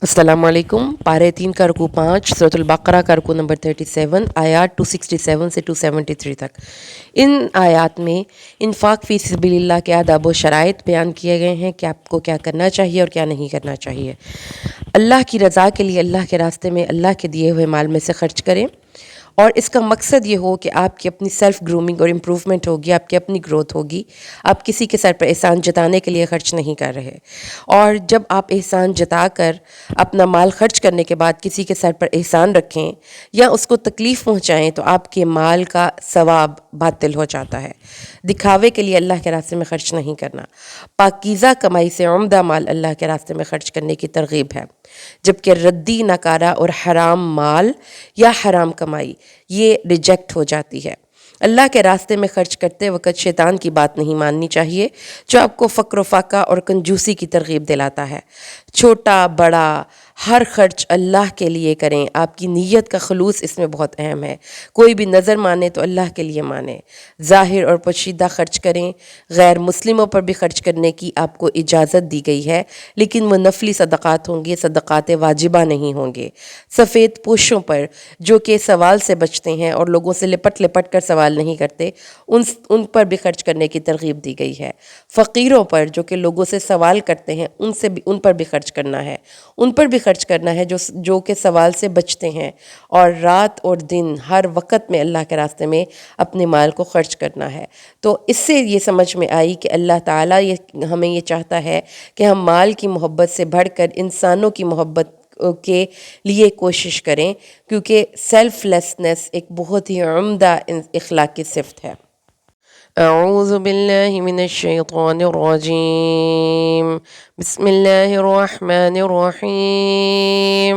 السلام علیکم۔ پارے 3 کا رکوع 5، سورۃ البقرہ کا رکوع نمبر 37، آیات 267 سے 273 تک۔ ان آیات میں انفاق فی سبیل اللہ کے آداب و شرائط بیان کیے گئے ہیں کہ آپ کو کیا کرنا چاہیے اور کیا نہیں کرنا چاہیے۔ اللہ کی رضا کے لیے اللہ کے راستے میں اللہ کے دیے ہوئے مال میں سے خرچ کریں، اور اس کا مقصد یہ ہو کہ آپ کی اپنی سیلف گرومنگ اور امپروومنٹ ہوگی، آپ کی اپنی گروتھ ہوگی۔ آپ کسی کے سر پر احسان جتانے کے لیے خرچ نہیں کر رہے، اور جب آپ احسان جتا کر اپنا مال خرچ کرنے کے بعد کسی کے سر پر احسان رکھیں یا اس کو تکلیف پہنچائیں تو آپ کے مال کا ثواب باطل ہو جاتا ہے۔ دکھاوے کے لیے اللہ کے راستے میں خرچ نہیں کرنا۔ پاکیزہ کمائی سے عمدہ مال اللہ کے راستے میں خرچ کرنے کی ترغیب ہے، جبکہ ردی، ناکارہ اور حرام مال یا حرام کمائی یہ ریجیکٹ ہو جاتی ہے۔ اللہ کے راستے میں خرچ کرتے وقت شیطان کی بات نہیں ماننی چاہیے، جو آپ کو فقر و فاقہ اور کنجوسی کی ترغیب دلاتا ہے۔ چھوٹا بڑا ہر خرچ اللہ کے لیے کریں، آپ کی نیت کا خلوص اس میں بہت اہم ہے۔ کوئی بھی نظر مانے تو اللہ کے لیے مانے۔ ظاہر اور پوشیدہ خرچ کریں، غیر مسلموں پر بھی خرچ کرنے کی آپ کو اجازت دی گئی ہے، لیکن وہ نفلی صدقات ہوں گے، صدقات واجبہ نہیں ہوں گے۔ سفید پوشوں پر جو کہ سوال سے بچتے ہیں اور لوگوں سے لپٹ لپٹ کر سوال نہیں کرتے، ان پر بھی خرچ کرنے کی ترغیب دی گئی ہے۔ فقیروں پر جو کہ لوگوں سے سوال کرتے ہیں، ان پر بھی خرچ کرنا ہے، ان پر بھی خرچ کرنا ہے جو کہ سوال سے بچتے ہیں، اور رات اور دن ہر وقت میں اللہ کے راستے میں اپنے مال کو خرچ کرنا ہے۔ تو اس سے یہ سمجھ میں آئی کہ اللہ تعالیٰ ہمیں یہ چاہتا ہے کہ ہم مال کی محبت سے بڑھ کر انسانوں کی محبت کے لیے کوشش کریں، کیونکہ سیلف لیسنس ایک بہت ہی عمدہ اخلاقی صفت ہے۔ اعوذ باللہ من الشیطان الرجیم، بسم اللہ الرحمن الرحیم۔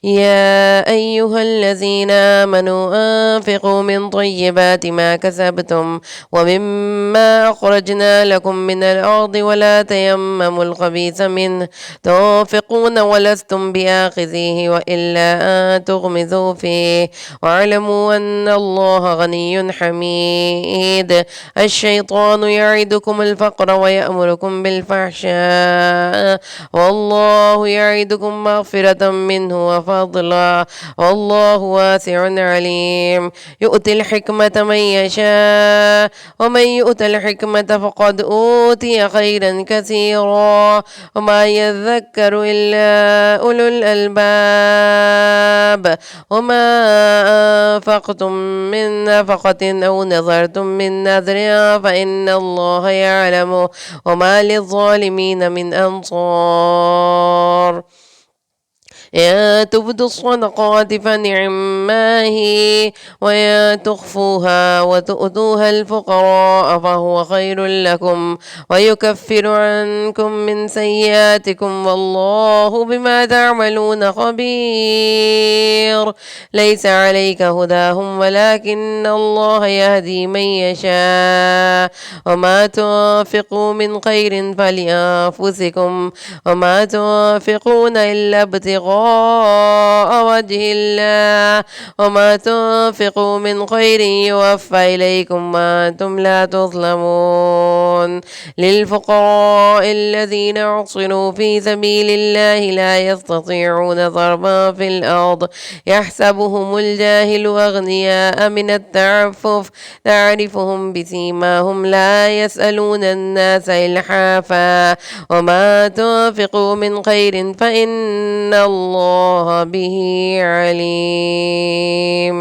یا ایہا الذین آمنوا انفقوا من طیبات ما کسبتم ومما اخرجنا لکم من الارض ولا تیمموا الخبیث منه تنفقون ولستم بآخذیہ والا ان تغمضوا فیہ واعلموا ان اللہ غنی حمید۔ الشیطان یعدکم الفقر ویأمرکم بالفحشاء واللہ یعدکم مغفرة منہ وفضلا واللہ واسع علیم۔ یؤتی الحکمة من یشاء ومن یؤت الحکمة فقد اوتی خیرا کثیرا وما یذکر الا اولو الالباب۔ وما انفقتم من نفقة او نذرتم من نذر فإن الله يعلم وما للظالمين من أنصار۔ إن تبدوا الصدقات فنعما هي وإن تخفوها وتؤتوها الفقراء فهو خير لكم ويكفر عنكم من سيئاتكم والله بما تعملون خبير۔ ليس عليك هداهم ولكن الله يهدي من يشاء وما تنفقوا من خير فلأنفسكم وما تنفقون إلا ابتغاء وجه الله وما تنفقوا من خير يوفى إليكم وأنتم لا تظلمون۔ للفقراء الذين أحصروا في سبيل الله لا يستطيعون ضربا في الأرض يحسبهم الجاهل أغنياء من التعفف تعرفهم بسيماهم لا يسألون الناس إلحافا وما تنفقوا من خير فإن الله به عليم۔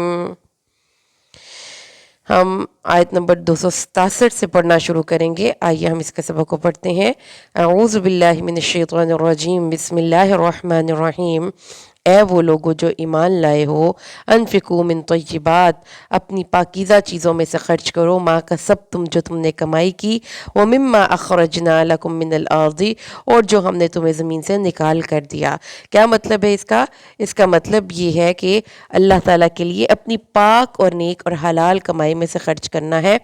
ہم آیت نمبر 267 سے پڑھنا شروع کریں گے۔ آئیے ہم اس کا سبق کو پڑھتے ہیں۔ اعوذ باللہ من الشیطان الرجیم، بسم اللہ الرحمن الرحیم۔ اے وہ لوگو جو ایمان لائے ہو، انفقوا من طیبات، اپنی پاکیزہ چیزوں میں سے خرچ کرو، ما کسبتم جو تم نے کمائی کی، ومما اخرجنا لکم من الارض اور جو ہم نے تمہیں زمین سے نکال کر دیا۔ کیا مطلب ہے اس کا؟ اس کا مطلب یہ ہے کہ اللہ تعالیٰ کے لیے اپنی پاک اور نیک اور حلال کمائی میں سے خرچ کرنا ہے،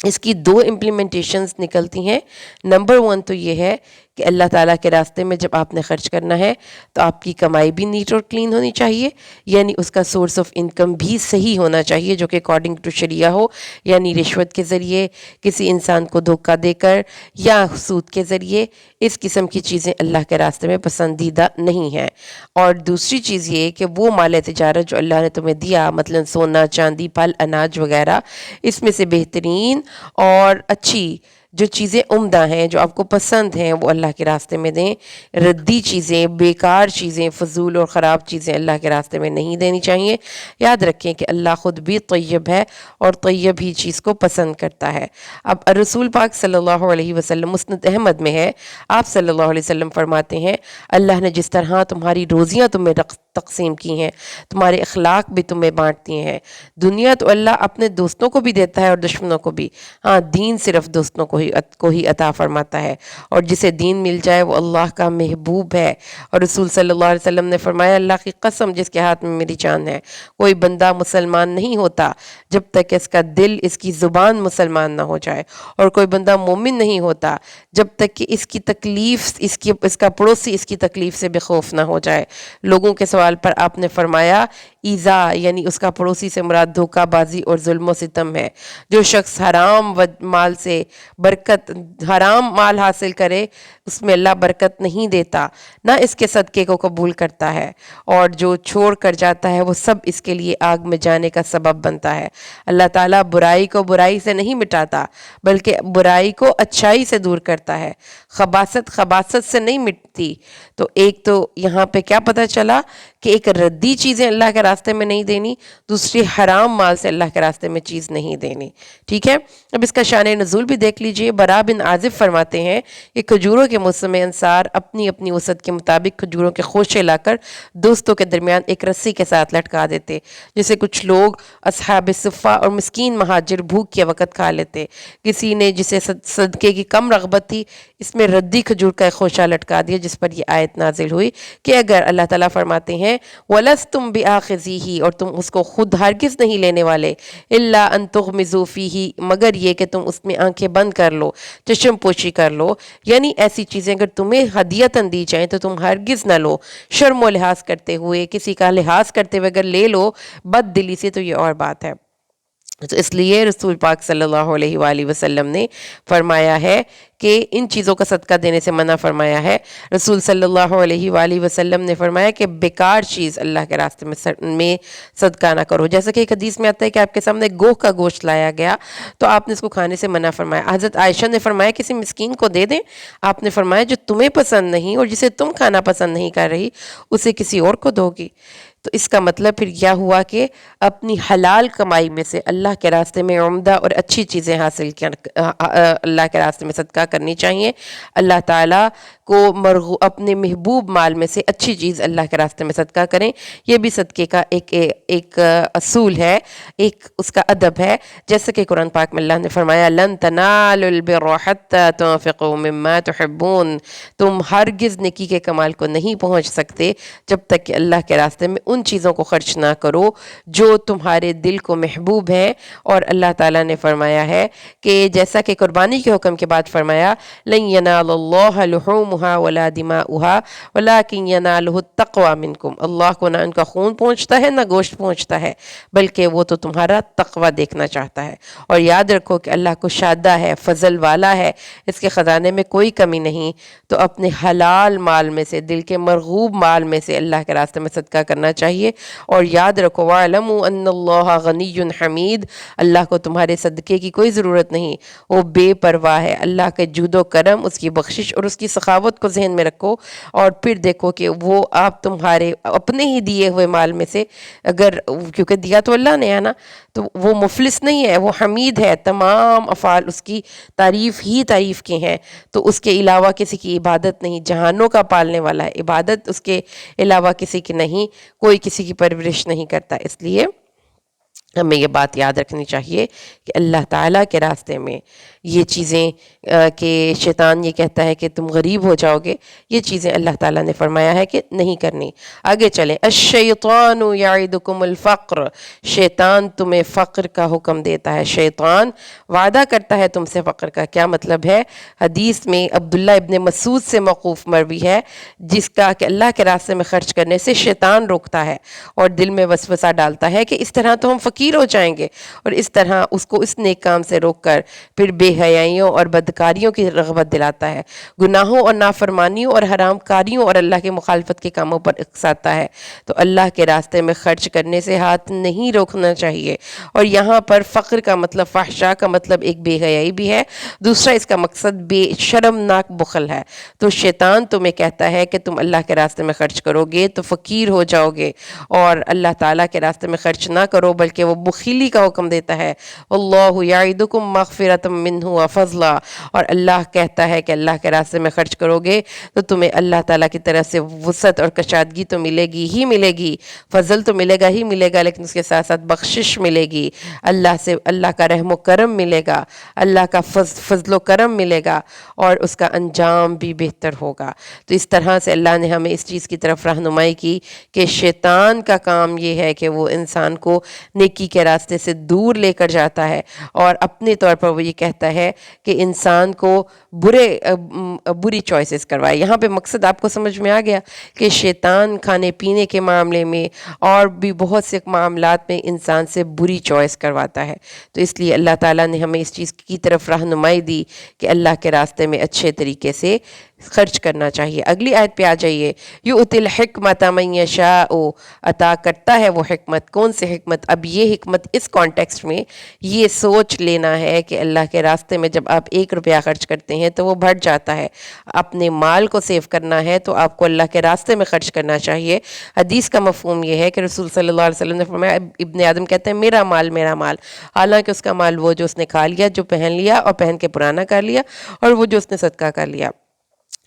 اس کی 2 امپلیمنٹیشنز نکلتی ہیں۔ نمبر 1 تو یہ ہے کہ اللہ تعالیٰ کے راستے میں جب آپ نے خرچ کرنا ہے تو آپ کی کمائی بھی نیٹ اور کلین ہونی چاہیے، یعنی اس کا سورس آف انکم بھی صحیح ہونا چاہیے جو کہ اکارڈنگ ٹو شریعہ ہو، یعنی رشوت کے ذریعے، کسی انسان کو دھوکہ دے کر، یا سود کے ذریعے۔ اس قسم کی چیزیں اللہ کے راستے میں پسندیدہ نہیں ہیں۔ اور دوسری چیز یہ کہ وہ مال تجارت جو اللہ نے تمہیں دیا، مثلا سونا، چاندی، پھل، اناج وغیرہ، اس میں سے بہترین اور اچھی جو چیزیں عمدہ ہیں، جو آپ کو پسند ہیں، وہ اللہ کے راستے میں دیں۔ ردی چیزیں، بیکار چیزیں، فضول اور خراب چیزیں اللہ کے راستے میں نہیں دینی چاہیے۔ یاد رکھیں کہ اللہ خود بھی طیب ہے اور طیب ہی چیز کو پسند کرتا ہے۔ اب رسول پاک صلی اللہ علیہ وسلم، مسند احمد میں ہے، آپ صلی اللہ علیہ وسلم فرماتے ہیں، اللہ نے جس طرح تمہاری روزیاں تمہیں تقسیم کی ہیں، تمہارے اخلاق بھی تمہیں بانٹ دیے ہیں۔ دنیا تو اللہ اپنے دوستوں کو بھی دیتا ہے اور دشمنوں کو بھی، ہاں دین صرف دوستوں کو ہی عطا فرماتا ہے، اور جسے دین مل جائے وہ اللہ کا محبوب ہے۔ اور رسول صلی اللہ علیہ وسلم نے فرمایا، اللہ کی قسم جس کے ہاتھ میں میری جان ہے، کوئی بندہ مسلمان نہیں ہوتا جب تک اس کا دل، اس کی زبان مسلمان نہ ہو جائے، اور کوئی بندہ مومن نہیں ہوتا جب تک کہ اس کی تکلیف، اس کا پڑوسی اس کی تکلیف سے بے خوف نہ ہو جائے۔ لوگوں کے سوال پر آپ نے فرمایا، ایذا یعنی اس کا پڑوسی سے مراد دھوکہ بازی اور ظلم و ستم ہے۔ جو شخص حرام مال سے حرام مال حاصل کرے اس میں اللہ برکت نہیں دیتا، نہ اس کے صدقے کو قبول کرتا ہے، اور جو چھوڑ کر جاتا ہے وہ سب اس کے لیے آگ میں جانے کا سبب بنتا ہے۔ اللہ تعالیٰ برائی کو برائی سے نہیں مٹاتا بلکہ برائی کو اچھائی سے دور کرتا ہے۔ خباثت سے نہیں مٹتی۔ تو ایک تو یہاں پہ کیا پتہ چلا کہ ایک ردی چیزیں اللہ کے راستے میں نہیں دینی، دوسری حرام مال سے اللہ کے راستے میں چیز نہیں دینی، ٹھیک ہے۔ اب اس کا شان نزول بھی دیکھ لیجئے۔ برا بن عازب فرماتے ہیں کہ کھجوروں کے موسم میں انصار اپنی اپنی وسعت کے مطابق کھجوروں کے خوشے لا کر دوستوں کے درمیان ایک رسی کے ساتھ لٹکا دیتے، جسے کچھ لوگ اصحاب صفہ اور مسکین مہاجر بھوک کے وقت کھا لیتے۔ کسی نے جسے صدقے کی کم رغبت تھی، اس میں ردی کھجور کا ایک خوشہ لٹکا دیا، جس پر یہ آیت نازل ہوئی کہ اگر اللہ تعالیٰ فرماتے ہیں وَلَسْتُمْ بِآخِذِيهِ، اور تم اس کو خود ہرگز نہیں لینے والے، إِلَّا أَن تُغْمِزُوا فِيهِ، مگر یہ کہ تم اس میں آنکھیں بند کر لو، چشم پوشی کر لو، یعنی ایسی چیزیں اگر تمہیں ہدیتاً دی جائیں تو تم ہرگز نہ لو، شرم و لحاظ کرتے ہوئے، کسی کا لحاظ کرتے ہوئے اگر لے لو بد دلی سے تو یہ اور بات ہے۔ تو اس لیے رسول پاک صلی اللہ علیہ وآلہ وسلم نے فرمایا ہے کہ ان چیزوں کا صدقہ دینے سے منع فرمایا ہے۔ رسول صلی اللہ علیہ وآلہ وسلم نے فرمایا کہ بیکار چیز اللہ کے راستے میں صدقہ نہ کرو۔ جیسا کہ ایک حدیث میں آتا ہے کہ آپ کے سامنے گوہ کا گوشت لایا گیا تو آپ نے اس کو کھانے سے منع فرمایا۔ حضرت عائشہ نے فرمایا کسی مسکین کو دے دیں، آپ نے فرمایا جو تمہیں پسند نہیں اور جسے تم کھانا پسند نہیں کر رہی اسے کسی اور کو دو گی۔ تو اس کا مطلب پھر کیا ہوا کہ اپنی حلال کمائی میں سے اللہ کے راستے میں عمدہ اور اچھی چیزیں اللہ کے راستے میں صدقہ کرنی چاہیے۔ اللہ تعالیٰ کو اپنے محبوب مال میں سے اچھی چیز اللہ کے راستے میں صدقہ کریں۔ یہ بھی صدقے کا ایک اصول ہے، ایک اس کا ادب ہے، جیسا کہ قرآن پاک میں اللہ نے فرمایا لَن تَنَالُوا الْبِرَّ حَتَّى تُنْفِقُوا مِمَّا تُحِبُّونَ، تم ہرگز نیکی کے کمال کو نہیں پہنچ سکتے جب تک کہ اللہ کے راستے میں ان چیزوں کو خرچ نہ کرو جو تمہارے دل کو محبوب ہیں۔ اور اللہ تعالیٰ نے فرمایا ہے کہ جیسا کہ قربانی کے حکم کے بعد فرمایا لَن يَنَالَ اللَّهَ لُحُومُهَا وَلَا دِمَاؤُهَا وَلَكِنْ يَنَالُهُ التَّقْوَى مِنْكُمْ، اللہ کو نہ ان کا خون پہنچتا ہے نہ گوشت پہنچتا ہے، بلکہ وہ تو تمہارا تقوی دیکھنا چاہتا ہے۔ اور یاد رکھو کہ اللہ کو شادہ ہے، فضل والا ہے، اس کے خزانے میں کوئی کمی نہیں۔ تو اپنے حلال مال میں سے، دل کے مرغوب مال میں سے اللہ کے راستے میں صدقہ کرنا چاہیے۔ اور یاد رکھو وَاعْلَمُوا أَنَّ اللَّهَ غَنِيٌّ حَمِيدٌ، اللہ کو تمہارے صدقے کی کوئی ضرورت نہیں، وہ بے پرواہ ہے۔ اللہ کے جود و کرم، اس کی بخشش اور اس کی سخاوت کو ذہن میں رکھو، اور پھر دیکھو کہ وہ آپ تمہارے اپنے ہی دیے ہوئے مال میں سے، اگر کیونکہ دیا تو اللہ نے ہے نا، تو وہ مفلس نہیں ہے، وہ حمید ہے، تمام افعال اس کی تعریف ہی تعریف کے ہیں، تو اس کے علاوہ کسی کی عبادت نہیں، جہانوں کا پالنے والا ہے، عبادت اس کے علاوہ کسی کی نہیں، کوئی کسی کی پرورش نہیں کرتا۔ اس لیے ہمیں یہ بات یاد رکھنی چاہیے کہ اللہ تعالیٰ کے راستے میں یہ چیزیں کہ شیطان یہ کہتا ہے کہ تم غریب ہو جاؤ گے، یہ چیزیں اللہ تعالیٰ نے فرمایا ہے کہ نہیں کرنی۔ آگے چلیں، الشیطان یعدکم الفقر، شیطان تمہیں فقر کا حکم دیتا ہے، شیطان وعدہ کرتا ہے تم سے فقر کا۔ کیا مطلب ہے؟ حدیث میں عبداللہ ابن مسعود سے موقوف مروی ہے، جس کا کہ اللہ کے راستے میں خرچ کرنے سے شیطان روکتا ہے اور دل میں وسوسہ ڈالتا ہے کہ اس طرح تو ہم فقیر ہو جائیں گے، اور اس طرح اس کو اس نیک کام سے روک کر پھر بے حیائیوں اور بدکاریوں کی رغبت دلاتا ہے، گناہوں اور نافرمانیوں اور حرام کاریوں اور اللہ کے مخالفت کے کاموں پر اکساتا ہے۔ تو اللہ کے راستے میں خرچ کرنے سے ہاتھ نہیں روکنا چاہیے۔ اور یہاں پر فقر کا مطلب فحشاء کا مطلب ایک بے حیائی بھی ہے، دوسرا اس کا مقصد بے شرمناک بخل ہے۔ تو شیطان تمہیں کہتا ہے کہ تم اللہ کے راستے میں خرچ کرو گے تو فقیر ہو جاؤ گے، اور اللہ تعالیٰ کے راستے میں خرچ نہ کرو بلکہ وہ بخیلی کا حکم دیتا ہے۔ اللہ یعدکم مغفرۃ منہ وفضلا، اور اللہ کہتا ہے کہ اللہ کے راستے میں خرچ کرو گے تو تمہیں اللہ تعالیٰ کی طرف سے وسعت اور کشادگی تو ملے گی ہی ملے گی، فضل تو ملے گا ہی ملے گا، لیکن اس کے ساتھ ساتھ بخشش ملے گی، اللہ سے اللہ کا رحم و کرم ملے گا، اللہ کا فضل و کرم ملے گا، اور اس کا انجام بھی بہتر ہوگا۔ تو اس طرح سے اللہ نے ہمیں اس چیز کی طرف رہنمائی کی کہ شیطان کا کام یہ ہے کہ وہ انسان کو نیکی کے راستے سے دور لے کر جاتا ہے، اور اپنے طور پر وہ یہ کہتا ہے کہ انسان کو بری چوائسز کروائے۔ یہاں پہ مقصد آپ کو سمجھ میں آ گیا کہ شیطان کھانے پینے کے معاملے میں اور بھی بہت سے معاملات میں انسان سے بری چوائس کرواتا ہے۔ تو اس لیے اللہ تعالیٰ نے ہمیں اس چیز کی طرف رہنمائی دی کہ اللہ کے راستے میں اچھے طریقے سے خرچ کرنا چاہیے۔ اگلی آیت پہ آ جائیے، یؤتی الحکمۃ من یشاء، عطا کرتا ہے وہ حکمت۔ کون سی حکمت؟ اب یہ حکمت اس کانٹیکسٹ میں یہ سوچ لینا ہے کہ اللہ کے راستے میں جب آپ 1 روپیہ خرچ کرتے ہیں تو وہ بڑھ جاتا ہے، اپنے مال کو سیو کرنا ہے تو آپ کو اللہ کے راستے میں خرچ کرنا چاہیے۔ حدیث کا مفہوم یہ ہے کہ رسول صلی اللہ علیہ وسلم نے فرمایا، ابن آدم کہتے ہیں میرا مال میرا مال، حالانکہ اس کا مال وہ جو اس نے کھا لیا، جو پہن لیا اور پہن کے پرانا کر لیا، اور وہ جو اس نے صدقہ کر لیا،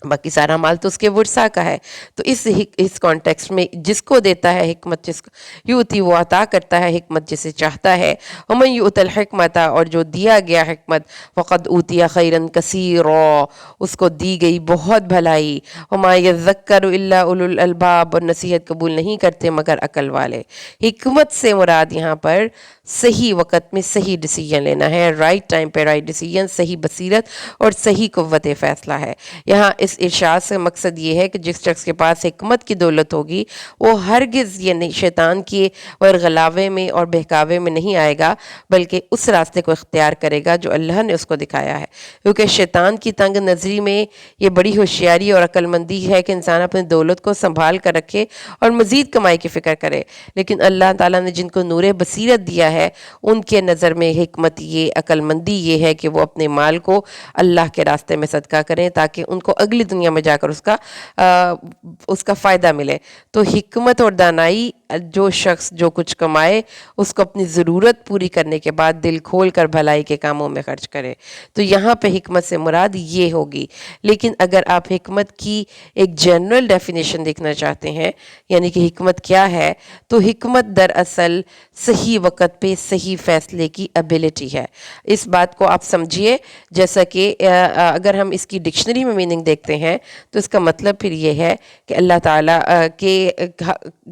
باقی سارا مال تو اس کے ورثہ کا ہے۔ تو اس کانٹیکسٹ میں جس کو دیتا ہے حکمت، جس کو یوتی وہ عطا کرتا ہے حکمت جسے چاہتا ہے۔ ومن یؤت الحکمت، اور جو دیا گیا حکمت، فقد اوتی خیرا کثیرا، اس کو دی گئی بہت بھلائی۔ وما یذکر الا اولو الالباب، اور نصیحت قبول نہیں کرتے مگر عقل والے۔ حکمت سے مراد یہاں پر صحیح وقت میں صحیح ڈیسیجن لینا ہے، رائٹ ٹائم پہ رائٹ ڈیسیجن، صحیح بصیرت اور صحیح قوت فیصلہ ہے۔ یہاں اس ارشاد سے مقصد یہ ہے کہ جس شخص کے پاس حکمت کی دولت ہوگی وہ ہرگز یہ شیطان کی ورغلاوے میں اور بہکاوے میں نہیں آئے گا، بلکہ اس راستے کو اختیار کرے گا جو اللہ نے اس کو دکھایا ہے۔ کیونکہ شیطان کی تنگ نظری میں یہ بڑی ہوشیاری اور عقل مندی ہے کہ انسان اپنی دولت کو سنبھال کر رکھے اور مزید کمائی کی فکر کرے، لیکن اللہ تعالیٰ نے جن کو نور بصیرت دیا ہے ان کے نظر میں حکمت یہ، عقل مندی یہ ہے کہ وہ اپنے مال کو اللہ کے راستے میں صدقہ کریں تاکہ ان کو اگلی دنیا میں جا کر اس کا فائدہ ملے۔ تو حکمت اور دانائی، جو شخص جو کچھ کمائے اس کو اپنی ضرورت پوری کرنے کے بعد دل کھول کر بھلائی کے کاموں میں خرچ کرے۔ تو یہاں پہ حکمت سے مراد یہ ہوگی۔ لیکن اگر آپ حکمت کی ایک جنرل ڈیفینیشن دیکھنا چاہتے ہیں، یعنی کہ حکمت کیا ہے، تو حکمت دراصل صحیح وقت پہ صحیح فیصلے کی ابیلٹی ہے۔ اس بات کو آپ سمجھیے، جیسا کہ اگر ہم اس کی ڈکشنری میں میننگ دیکھتے ہیں تو اس کا مطلب پھر یہ ہے کہ اللہ تعالیٰ کے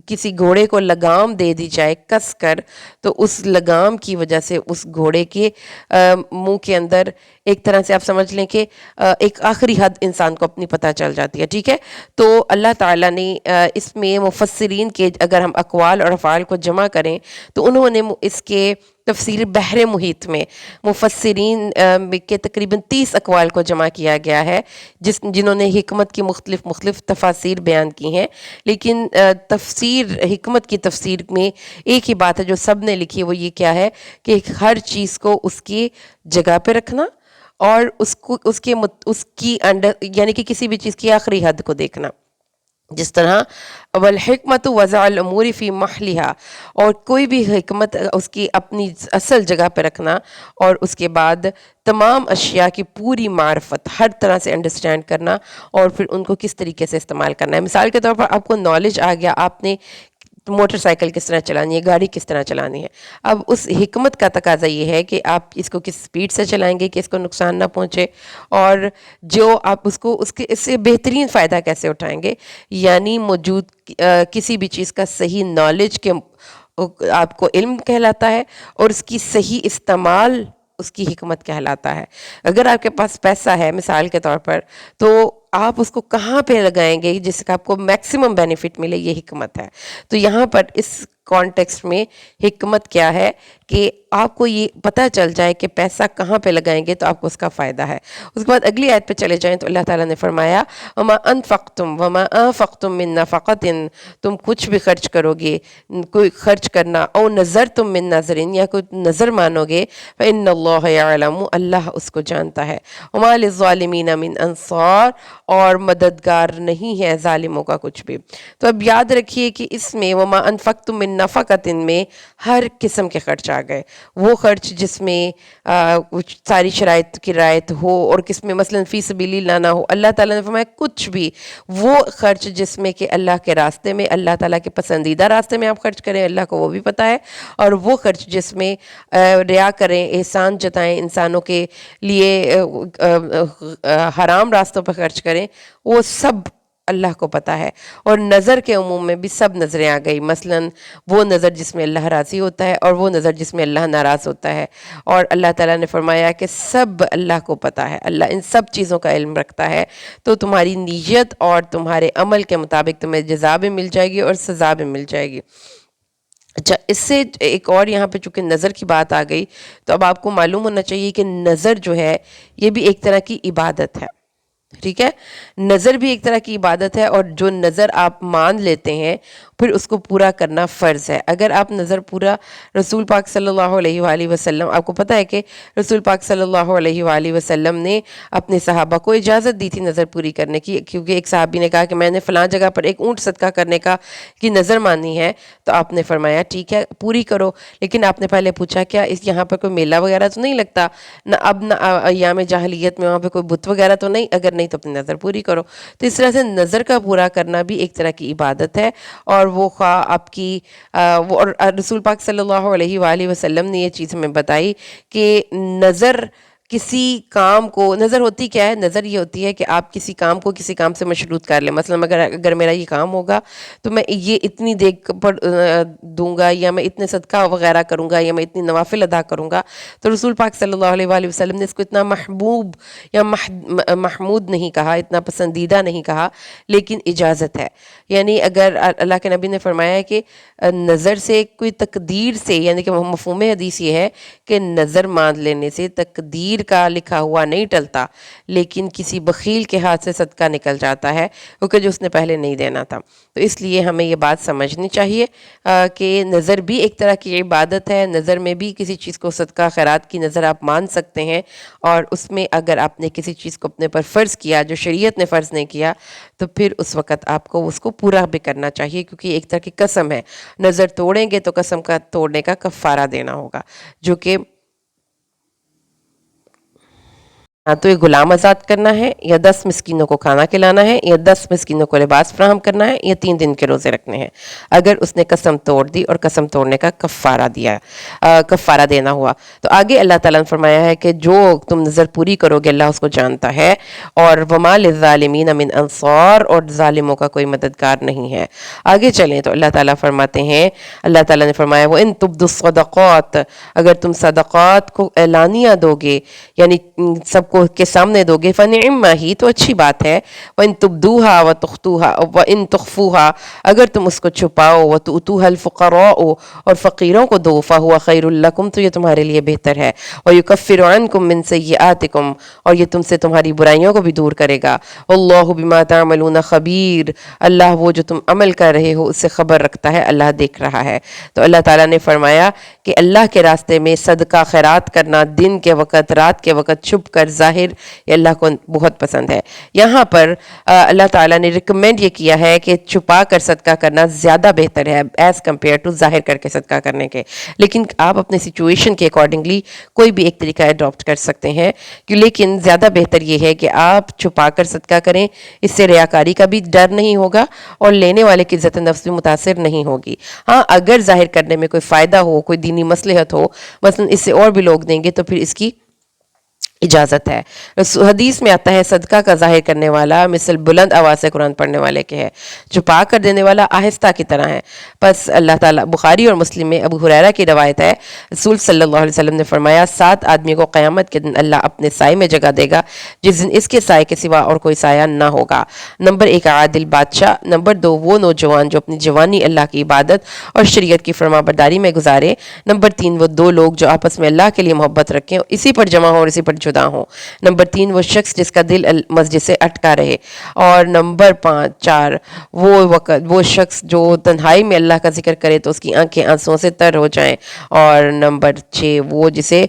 کسی گھوڑے کو لگام دے دی جائے کس کر، تو اس لگام کی وجہ سے اس گھوڑے کے منہ کے اندر ایک طرح سے آپ سمجھ لیں کہ ایک آخری حد انسان کو اپنی پتہ چل جاتی ہے، ٹھیک ہے۔ تو اللہ تعالیٰ نے اس میں مفسرین کے اگر ہم اقوال اور افعال کو جمع کریں تو انہوں نے اس کے تفسیر بحر محیط میں مفسرین کے تقریباً 30 اقوال کو جمع کیا گیا ہے، جنہوں نے حکمت کی مختلف تفاسیر بیان کی ہیں۔ لیکن تفسیر حکمت کی تفسیر میں ایک ہی بات ہے جو سب نے لکھی، وہ یہ کیا ہے کہ ہر چیز کو اس کی جگہ پہ رکھنا اور اس کی یعنی کہ کسی بھی چیز کی آخری حد کو دیکھنا۔ جس طرح والحکمت وضع الامور فی محلہا، اور کوئی بھی حکمت اس کی اپنی اصل جگہ پہ رکھنا، اور اس کے بعد تمام اشیاء کی پوری معرفت، ہر طرح سے انڈرسٹینڈ کرنا اور پھر ان کو کس طریقے سے استعمال کرنا ہے۔ مثال کے طور پر آپ کو نالج آ گیا، آپ نے موٹر سائیکل کس طرح چلانی ہے، گاڑی کس طرح چلانی ہے۔ اب اس حکمت کا تقاضا یہ ہے کہ آپ اس کو کس سپیڈ سے چلائیں گے کہ اس کو نقصان نہ پہنچے، اور جو آپ اس سے بہترین فائدہ کیسے اٹھائیں گے، یعنی موجود کسی بھی چیز کا صحیح نالج کے آپ کو علم کہلاتا ہے، اور اس کی صحیح استعمال اس کی حکمت کہلاتا ہے۔ اگر آپ کے پاس پیسہ ہے مثال کے طور پر، تو آپ اس کو کہاں پہ لگائیں گے جس سے آپ کو میکسیمم بینیفٹ ملے، یہ حکمت ہے۔ تو یہاں پر اس کانٹیکسٹ میں حکمت کیا ہے کہ آپ کو یہ پتہ چل جائے کہ پیسہ کہاں پہ لگائیں گے تو آپ کو اس کا فائدہ ہے۔ اس کے بعد اگلی آیت پہ چلے جائیں تو اللہ تعالیٰ نے فرمایا وما انفقتم وما انفقتم من نفقۃ، تم کچھ بھی خرچ کرو گے، کوئی خرچ کرنا، او نظرتم من نظرین، یا کوئی نظر مانو گے، فإن اللہ یعلم، اللہ اس کو جانتا ہے، وما للظالمین من انصار، اور مددگار نہیں ہے ظالموں کا کچھ بھی۔ تو اب یاد رکھیے کہ اس میں وما انفقتم من نفقۃ میں ہر قسم کے خرچ آ گئے، وہ خرچ جس میں ساری شرائط کی رعایت ہو، اور کس میں مثلا فی سبیل اللہ نہ ہو۔ اللہ تعالیٰ نے فرمایا کچھ بھی، وہ خرچ جس میں کہ اللہ کے راستے میں، اللہ تعالیٰ کے پسندیدہ راستے میں آپ خرچ کریں، اللہ کو وہ بھی پتہ ہے، اور وہ خرچ جس میں ریا کریں، احسان جتائیں، انسانوں کے لیے حرام راستوں پہ خرچ کریں، وہ سب اللہ کو پتہ ہے۔ اور نظر کے عموم میں بھی سب نظریں آ گئی، مثلا وہ نظر جس میں اللہ راضی ہوتا ہے، اور وہ نظر جس میں اللہ ناراض ہوتا ہے، اور اللہ تعالیٰ نے فرمایا کہ سب اللہ کو پتہ ہے، اللہ ان سب چیزوں کا علم رکھتا ہے، تو تمہاری نیت اور تمہارے عمل کے مطابق تمہیں جزا بھی مل جائے گی اور سزا بھی مل جائے گی۔ اچھا، اس سے ایک اور یہاں پہ چونکہ نظر کی بات آ گئی، تو اب آپ کو معلوم ہونا چاہیے کہ نظر جو ہے یہ بھی ایک طرح کی عبادت ہے، ٹھیک ہے؟ نظر بھی ایک طرح کی عبادت ہے، اور جو نظر آپ مان لیتے ہیں پھر اس کو پورا کرنا فرض ہے۔ اگر آپ نظر پورا، رسول پاک صلی اللہ علیہ وآلہ وسلم، آپ کو پتہ ہے کہ رسول پاک صلی اللہ علیہ وآلہ وسلم نے اپنے صحابہ کو اجازت دی تھی نظر پوری کرنے کی، کیونکہ ایک صحابی نے کہا کہ میں نے فلاں جگہ پر ایک اونٹ صدقہ کرنے کی نظر مانی ہے، تو آپ نے فرمایا ٹھیک ہے پوری کرو، لیکن آپ نے پہلے پوچھا کیا اس یہاں پر کوئی میلہ وغیرہ تو نہیں لگتا، نہ اب نہ ایام جاہلیت میں وہاں پہ کوئی بت وغیرہ تو نہیں، اگر نہیں تو اپنی نظر پوری کرو۔ تو اس طرح سے نظر کا پورا کرنا بھی ایک طرح کی عبادت ہے، اور وہ خواہ آپ کی اور رسول پاک صلی اللہ علیہ وآلہ وسلم نے یہ چیز ہمیں بتائی کہ نظر کسی کام کو، نظر ہوتی کیا ہے؟ نظر یہ ہوتی ہے کہ آپ کسی کام کو کسی کام سے مشروط کر لیں، مثلا اگر میرا یہ کام ہوگا تو میں یہ اتنی دیکھ پر دوں گا، یا میں اتنے صدقہ وغیرہ کروں گا، یا میں اتنی نوافل ادا کروں گا۔ تو رسول پاک صلی اللہ علیہ وآلہ وسلم نے اس کو اتنا محبوب یا محمود نہیں کہا، اتنا پسندیدہ نہیں کہا، لیکن اجازت ہے۔ یعنی اگر اللہ کے نبی نے فرمایا ہے کہ نظر سے کوئی تقدیر سے، یعنی کہ مفہوم حدیث یہ ہے کہ نظر مان لینے سے تقدیر کا لکھا ہوا نہیں ٹلتا، لیکن کسی بخیل کے ہاتھ سے صدقہ نکل جاتا ہے، کیونکہ جو اس نے پہلے نہیں دینا تھا۔ تو اس لیے ہمیں یہ بات سمجھنی چاہیے کہ نظر بھی ایک طرح کی عبادت ہے، نظر میں بھی کسی چیز کو صدقہ خیرات کی نظر آپ مان سکتے ہیں، اور اس میں اگر آپ نے کسی چیز کو اپنے پر فرض کیا جو شریعت نے فرض نہیں کیا، تو پھر اس وقت آپ کو اس کو پورا بھی کرنا چاہیے، کیونکہ ایک طرح کی قسم ہے، نظر توڑیں گے تو قسم کا توڑنے کا کفارہ دینا ہوگا، جو کہ ہاں تو یہ غلام آزاد کرنا ہے، یا 10 مسکینوں کو کھانا کھلانا ہے، یا 10 مسکینوں کو لباس فراہم کرنا ہے، یا 3 دن کے روزے رکھنے ہیں، اگر اس نے قسم توڑ دی اور قسم توڑنے کا کفارہ دینا ہوا۔ تو آگے اللہ تعالیٰ نے فرمایا ہے کہ جو تم نظر پوری کرو گے اللہ اس کو جانتا ہے، اور وما للظالمین من انصار، اور ظالموں کا کوئی مددگار نہیں ہے۔ آگے چلیں تو اللہ تعالیٰ فرماتے ہیں، اللہ تعالیٰ نے فرمایا وَإِن تُبْدُوا الصَّدَقَاتِ، اگر تم صدقات کو اعلانیہ دو گے، یعنی سب کو کے سامنے دو گے، فَنِعِمَّا ہی، تو اچھی بات ہے، وَإِن تُبْدُوهَا وَتُخْفُوهَا وَإِن تُخْفُوهَا، اگر تم اس کو چھپاؤ، وَتُؤْتُوهَا الْفُقَرَاءُ، اور فقیروں کو دو، فَهُوَ خَيْرٌ لَكُمْ، تو یہ تمہارے لیے بہتر ہے، وَيُكَفِّرُ عَنْكُم مِّن سَيِّئَاتِكُمْ، اور یہ تم سے تمہاری برائیوں کو بھی دور کرے گا، وَاللَّهُ بِمَا تَعْمَلُونَ خَبِيرٌ، اللہ وہ جو تم عمل کر رہے ہو اس سے خبر رکھتا ہے، اللہ دیکھ رہا ہے۔ تو اللہ تعالیٰ نے فرمایا کہ اللہ کے راستے میں صدقہ خیرات کرنا دن کے وقت، رات کے وقت، چھپ کر، ظاہر یہ اللہ کو بہت پسند ہے. یہاں پر اللہ تعالیٰ نے ریکمینڈ یہ کیا ہے کہ چھپا کر صدقہ کرنا زیادہ بہتر ہے ایز کمپیئر ٹو ظاہر کر کے صدقہ کرنے کے. لیکن آپ اپنے سچویشن کے اکارڈنگلی کوئی بھی ایک طریقہ اڈاپٹ کر سکتے ہیں. لیکن زیادہ بہتر یہ ہے کہ آپ چھپا کر صدقہ کریں. اس سے ریاکاری کا بھی ڈر نہیں ہوگا اور لینے والے کی عزت نفس بھی متاثر نہیں ہوگی. ہاں اگر ظاہر کرنے میں کوئی فائدہ ہو, کوئی دینی مصلحت ہو, مثلا اس سے اور بھی لوگ دیں گے, تو پھر اس کی اجازت ہے. حدیث میں آتا ہے صدقہ کا ظاہر کرنے والا مثل بلند آواز سے قرآن پڑھنے والے کے ہے, چھپا کر دینے والا آہستہ کی طرح ہے. پس اللہ تعالیٰ بخاری اور مسلم میں ابو ہریرہ کی روایت ہے, رسول صلی اللہ علیہ وسلم نے فرمایا 7 آدمی کو قیامت کے دن اللہ اپنے سائے میں جگہ دے گا جس دن اس کے سائے کے سوا اور کوئی سایہ نہ ہوگا. نمبر 1 عادل بادشاہ. نمبر 2 وہ نوجوان جو اپنی جوانی اللہ کی عبادت اور شریعت کی فرما برداری میں گزارے. نمبر 3 وہ 2 لوگ جو آپس میں اللہ کے لیے محبت رکھیں, اسی پر جمع ہوں اور اسی پر جدا ہوں. نمبر 3 وہ شخص جس کا دل مسجد سے اٹکا رہے. اور نمبر 4 وہ شخص جو تنہائی میں اللہ کا ذکر کرے تو اس کی آنکھیں آنسوں سے تر ہو جائیں. اور نمبر 6 وہ جسے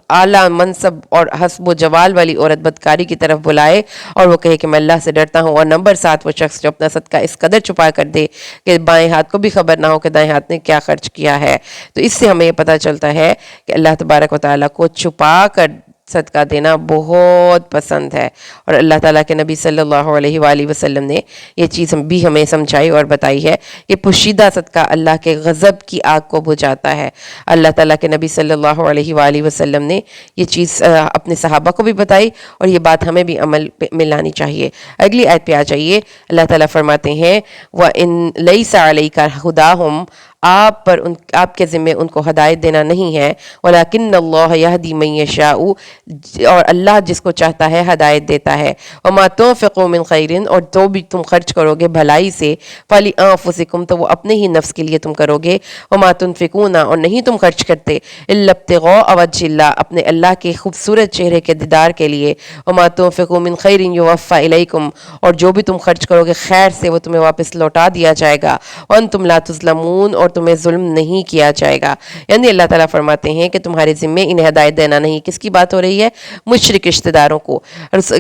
اعلیٰ منصب اور حسب و جوال والی عورت بدکاری کی طرف بلائے اور وہ کہے کہ میں اللہ سے ڈرتا ہوں. اور نمبر 7 وہ شخص جو اپنا صدقہ اس قدر چھپا کر دے کہ بائیں ہاتھ کو بھی خبر نہ ہو کہ دائیں ہاتھ نے کیا خرچ کیا ہے. تو اس سے ہمیں یہ پتہ چلتا ہے کہ اللہ تبارک و تعالیٰ کو چھپا کر صدقہ دینا بہت پسند ہے. اور اللہ تعالیٰ کے نبی صلی اللہ علیہ وآلہ وسلم نے یہ چیز بھی ہمیں سمجھائی اور بتائی ہے کہ پوشیدہ صدقہ اللہ کے غضب کی آگ کو بجھاتا ہے. اللہ تعالیٰ کے نبی صلی اللہ علیہ وآلہ وسلم نے یہ چیز اپنے صحابہ کو بھی بتائی اور یہ بات ہمیں بھی عمل میں لانی چاہیے. اگلی آیت پہ آ جائیے. اللہ تعالیٰ فرماتے ہیں وَإِن لَيْسَ عَلَيْكَ هُدَاهُمْ, آپ کے ذمے ان کو ہدایت دینا نہیں ہے. وَلَكِنَّ اللَّهَ يَهْدِي مَن يَشَاءُ, اور اللہ جس کو چاہتا ہے ہدایت دیتا ہے. وَمَا تُنْفِقُوا مِنْ خَيْرٍ, اور جو بھی تم خرچ کرو گے بھلائی سے, فَلِأَنفُسِكُمْ, تو وہ اپنے ہی نفس کے لیے تم کرو گے. وَمَا تُنْفِقُونَ, اور نہیں تم خرچ کرتے, إِلَّا ابْتِغَاءَ وَجْهِ اللَّهِ, اپنے اللہ کے خوبصورت چہرے کے دیدار کے لیے. وَمَا تُنْفِقُوا مِنْ خَيْرٍ يُوَفَّى إِلَيْكُمْ, اور جو بھی تم خرچ کرو گے خیر سے وہ تمہیں واپس لوٹا دیا جائے گا. وَأَنْتُمْ لَا تُظْلَمُونَ, اور تمہیں ظلم نہیں کیا جائے گا. یعنی اللہ تعالیٰ فرماتے ہیں کہ تمہارے ذمے انہیں ہدایت دینا نہیں. کس کی بات ہو رہی ہے؟ مشرک رشتہ داروں کو.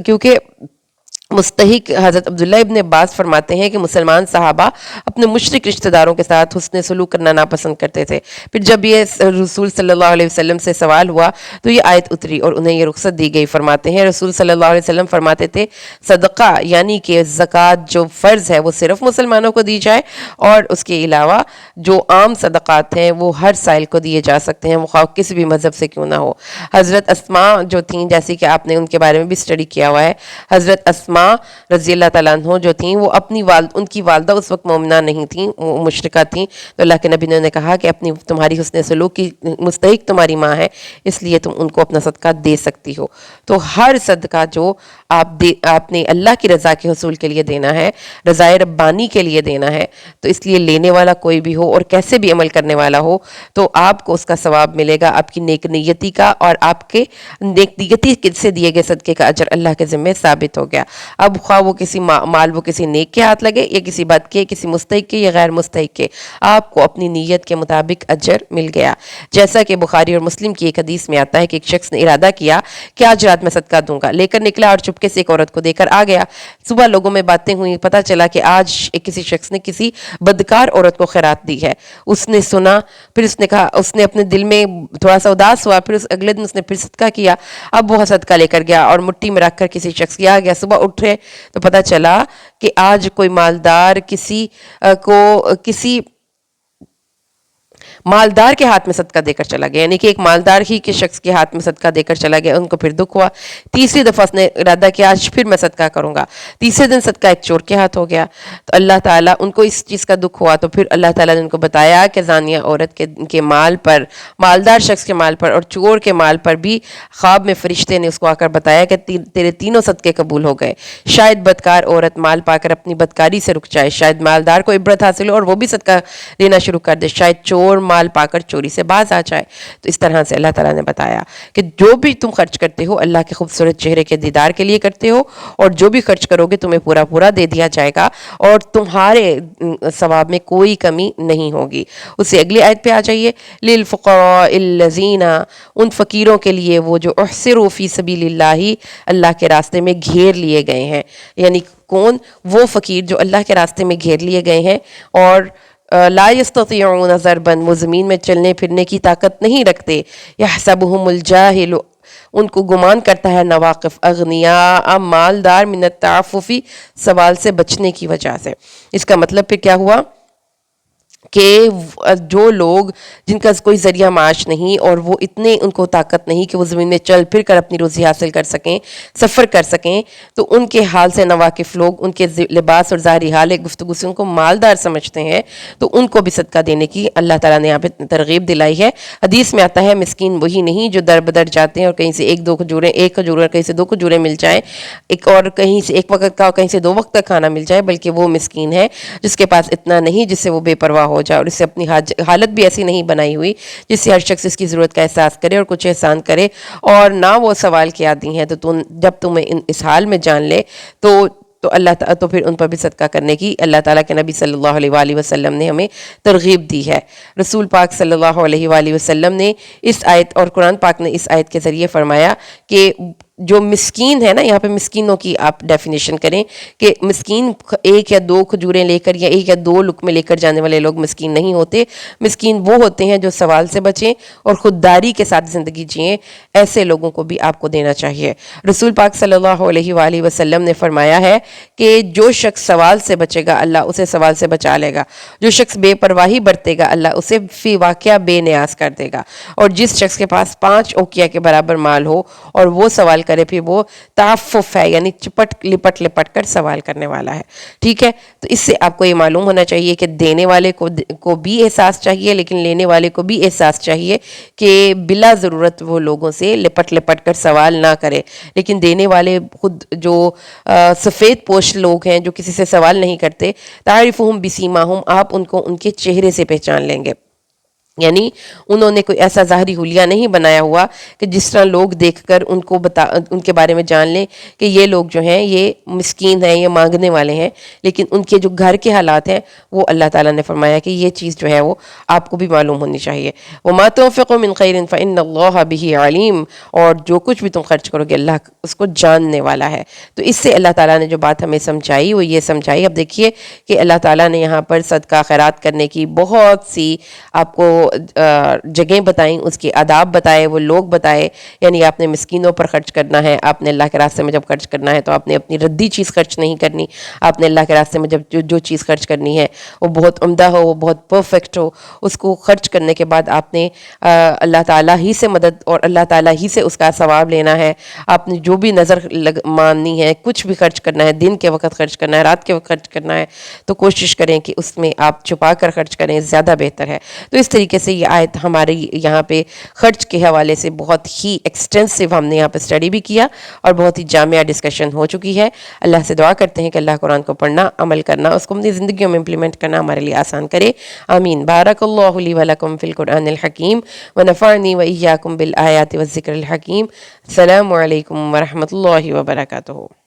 کیونکہ مستحق حضرت عبداللہ ابن عباس فرماتے ہیں کہ مسلمان صحابہ اپنے مشرک رشتہ داروں کے ساتھ حسن سلوک کرنا ناپسند کرتے تھے. پھر جب یہ رسول صلی اللہ علیہ وسلم سے سوال ہوا تو یہ آیت اتری اور انہیں یہ رخصت دی گئی. فرماتے ہیں رسول صلی اللہ علیہ وسلم فرماتے تھے صدقہ یعنی کہ زکوٰۃ جو فرض ہے وہ صرف مسلمانوں کو دی جائے, اور اس کے علاوہ جو عام صدقات ہیں وہ ہر سائل کو دیے جا سکتے ہیں, وہ خواہ کسی بھی مذہب سے کیوں نہ ہو. حضرت اسماء جو تھیں, جیسے کہ آپ نے ان کے بارے میں بھی اسٹڈی کیا ہوا ہے, حضرت اسماء رضی اللہ تعالیٰ عنہ جو تھیں وہ اپنی ان کی والدہ اس وقت مومنہ نہیں تھیں, وہ مشرکہ تھیں. تو اللہ کے نبی نے کہا کہ تمہاری حسن سلوک کی مستحق تمہاری ماں ہے, اس لیے تم ان کو اپنا صدقہ دے سکتی ہو. تو ہر صدقہ جو آپ نے اللہ کی رضا کے حصول کے لیے دینا ہے, رضائے ربانی کے لیے دینا ہے, تو اس لیے لینے والا کوئی بھی ہو اور کیسے بھی عمل کرنے والا ہو تو آپ کو اس کا ثواب ملے گا, آپ کی نیک نیتی کا, اور آپ کے نیک نیتی سے دیے گئے صدقے کا اجر اللہ کے ذمہ ثابت ہو گیا. اب خواہ وہ کسی مال وہ کسی نیک کے ہاتھ لگے یا کسی بد کے, کسی مستحق کے یا غیر مستحق کے, آپ کو اپنی نیت کے مطابق اجر مل گیا. جیسا کہ بخاری اور مسلم کی ایک حدیث میں آتا ہے کہ ایک شخص نے ارادہ کیا کہ آج رات میں صدقہ دوں گا, لے کر نکلا اور چپکے سے ایک عورت کو دے کر آ گیا. صبح لوگوں میں باتیں ہوئی, پتہ چلا کہ آج کسی شخص نے کسی بدکار عورت کو خیرات دی ہے. اس نے سنا, پھر اس نے کہا, اس نے اپنے دل میں تھوڑا سا اداس ہوا, پھر اگلے دن اس نے پھر صدقہ کیا. اب وہ صدقہ لے کر گیا اور مٹھی میں رکھ کر کسی شخص کی آ گیا. صبح اٹھے تو پتہ چلا کہ آج کوئی مالدار کسی مالدار کے ہاتھ میں صدقہ دے کر چلا گیا, یعنی کہ ایک مالدار ہی کے شخص کے ہاتھ میں صدقہ دے کر چلا گیا. ان کو پھر دکھ ہوا. تیسری دفعہ اس نے ارادہ کیا آج پھر میں صدقہ کروں گا. تیسرے دن صدقہ ایک چور کے ہاتھ ہو گیا. تو اللہ تعالیٰ ان کو اس چیز کا دکھ ہوا, تو پھر اللہ تعالیٰ نے ان کو بتایا کہ زانیہ عورت کے مال پر, مالدار شخص کے مال پر اور چور کے مال پر بھی خواب میں فرشتے نے اس کو آ کر بتایا کہ تیرے تینوں صدقے قبول ہو گئے. شاید بدکار عورت مال پا کر اپنی بدکاری سے رک جائے, شاید مالدار کو عبرت حاصل ہو اور وہ بھی صدقہ دینا شروع کر دے, شاید چور مال پا کر چوری سے باز آ جائے. تو اس طرح سے اللہ تعالیٰ نے بتایا کہ جو بھی تم خرچ کرتے ہو اللہ کے خوبصورت چہرے کے دیدار کے لیے کرتے ہو, اور جو بھی خرچ کرو گے تمہیں پورا پورا دے دیا جائے گا اور تمہارے ثواب میں کوئی کمی نہیں ہوگی. اس سے اگلی آیت پہ آ جائیے. للفقراء الذین, ان فقیروں کے لیے وہ جو احصروا فی سبیل اللہ, اللہ کے راستے میں گھیر لیے گئے ہیں. یعنی کون؟ وہ فقیر جو اللہ کے راستے میں گھیر لیے گئے ہیں اور لا یستطیعون ضربا, وہ زمین میں چلنے پھرنے کی طاقت نہیں رکھتے. یحسبہم الجاہل, ان کو گمان کرتا ہے نواقف, اغنیاء, مالدار, من التعففی, سوال سے بچنے کی وجہ سے. اس کا مطلب پھر کیا ہوا کہ جو لوگ جن کا کوئی ذریعہ معاش نہیں اور وہ اتنے ان کو طاقت نہیں کہ وہ زمین میں چل پھر کر اپنی روزی حاصل کر سکیں, سفر کر سکیں, تو ان کے حال سے نواقف لوگ ان کے لباس اور ظاہری حال گفتگو سے ان کو مالدار سمجھتے ہیں, تو ان کو بھی صدقہ دینے کی اللہ تعالیٰ نے یہاں پہ ترغیب دلائی ہے. حدیث میں آتا ہے مسکین وہی نہیں جو در بدر جاتے ہیں اور کہیں سے ایک کھجوریں کہیں سے 2 کھجوریں مل جائیں, اور کہیں سے 1 وقت کا اور کہیں سے 2 وقت کا کھانا مل جائے, بلکہ وہ مسکین ہے جس کے پاس اتنا نہیں جس سے وہ بے پرواہ ہو جائے, اور اس سے اپنی حالت بھی ایسی نہیں بنائی ہوئی جس سے ہر شخص اس کی ضرورت کا احساس کرے اور کچھ احسان کرے, اور نہ وہ سوال کے عادی ہیں. تو جب تمہیں اس حال میں جان لے تو پھر ان پر بھی صدقہ کرنے کی اللہ تعالیٰ کے نبی صلی اللہ علیہ وآلہ وسلم نے ہمیں ترغیب دی ہے. رسول پاک صلی اللہ علیہ وآلہ وسلم نے اس آیت, اور قرآن پاک نے اس آیت کے ذریعے فرمایا کہ جو مسکین ہے نا, یہاں پہ مسکینوں کی آپ ڈیفینیشن کریں کہ مسکین 1 یا 2 کھجوریں لے کر یا 1 یا 2 لقمے لے کر جانے والے لوگ مسکین نہیں ہوتے. مسکین وہ ہوتے ہیں جو سوال سے بچیں اور خودداری کے ساتھ زندگی جئیں. ایسے لوگوں کو بھی آپ کو دینا چاہیے. رسول پاک صلی اللہ علیہ وآلہ وسلم نے فرمایا ہے کہ جو شخص سوال سے بچے گا اللہ اسے سوال سے بچا لے گا, جو شخص بے پرواہی برتے گا اللہ اسے فی واقعہ بے نیاز کر دے گا, اور جس شخص کے پاس 5 اوقیہ کے برابر مال ہو اور وہ سوال کرے پھر وہ تعفف ہے, یعنی لپٹ کر سوال کرنے والا ہے. ٹھیک ہے, تو اس سے آپ کو یہ معلوم ہونا چاہیے کہ دینے والے کو بھی احساس چاہیے, لیکن لینے والے کو بھی احساس چاہیے کہ بلا ضرورت وہ لوگوں سے لپٹ کر سوال نہ کرے. لیکن دینے والے خود جو سفید پوش لوگ ہیں جو کسی سے سوال نہیں کرتے, تعرفہم بسیماہم, آپ ان کو ان کے چہرے سے پہچان لیں گے. یعنی انہوں نے کوئی ایسا ظاہری حلیہ نہیں بنایا ہوا کہ جس طرح لوگ دیکھ کر ان کے بارے میں جان لیں کہ یہ لوگ جو ہیں یہ مسکین ہیں, یہ مانگنے والے ہیں, لیکن ان کے جو گھر کے حالات ہیں وہ اللہ تعالیٰ نے فرمایا کہ یہ چیز جو ہے وہ آپ کو بھی معلوم ہونی چاہیے. وَمَا تُنْفِقُوا مِنْ خَيْرٍ فَإِنَّ اللَّهَ بِهِ عَلِيمٌ, اور جو کچھ بھی تم خرچ کرو گے اللہ اس کو جاننے والا ہے. تو اس سے اللہ تعالیٰ نے جو بات ہمیں سمجھائی وہ یہ سمجھائی. اب دیکھیے کہ اللہ تعالیٰ نے یہاں پر صدقہ خیرات کرنے کی بہت سی آپ کو جگہیں بتائیں, اس کے آداب بتائے, وہ لوگ بتائے. یعنی آپ نے مسکینوں پر خرچ کرنا ہے, آپ نے اللہ کے راستے میں جب خرچ کرنا ہے تو آپ نے اپنی ردی چیز خرچ نہیں کرنی. آپ نے اللہ کے راستے میں جب جو چیز خرچ کرنی ہے وہ بہت عمدہ ہو, وہ بہت پرفیکٹ ہو. اس کو خرچ کرنے کے بعد آپ نے اللہ تعالیٰ ہی سے مدد اور اللہ تعالیٰ ہی سے اس کا ثواب لینا ہے. آپ نے جو بھی نظر ماننی ہے, کچھ بھی خرچ کرنا ہے, دن کے وقت خرچ کرنا ہے, رات کے وقت خرچ کرنا ہے, تو کوشش کریں کہ اس میں آپ چھپا کر خرچ کریں, زیادہ بہتر ہے. تو اس طریقے سے یہ آیت ہمارے یہاں پہ خرچ کے حوالے سے بہت ہی ایکسٹینسو ہم نے یہاں پہ اسٹڈی بھی کیا اور بہت ہی جامعہ ڈسکشن ہو چکی ہے. اللہ سے دعا کرتے ہیں کہ اللہ قرآن کو پڑھنا, عمل کرنا, اس کو اپنی زندگیوں میں امپلیمنٹ کرنا ہمارے لیے آسان کرے. آمین. بارک اللہ لی و لکم فی القرآن الحکیم ونفعنی و ایاکم بالآیات والذکر الحکیم. السلام علیکم ورحمۃ اللہ وبرکاتہ.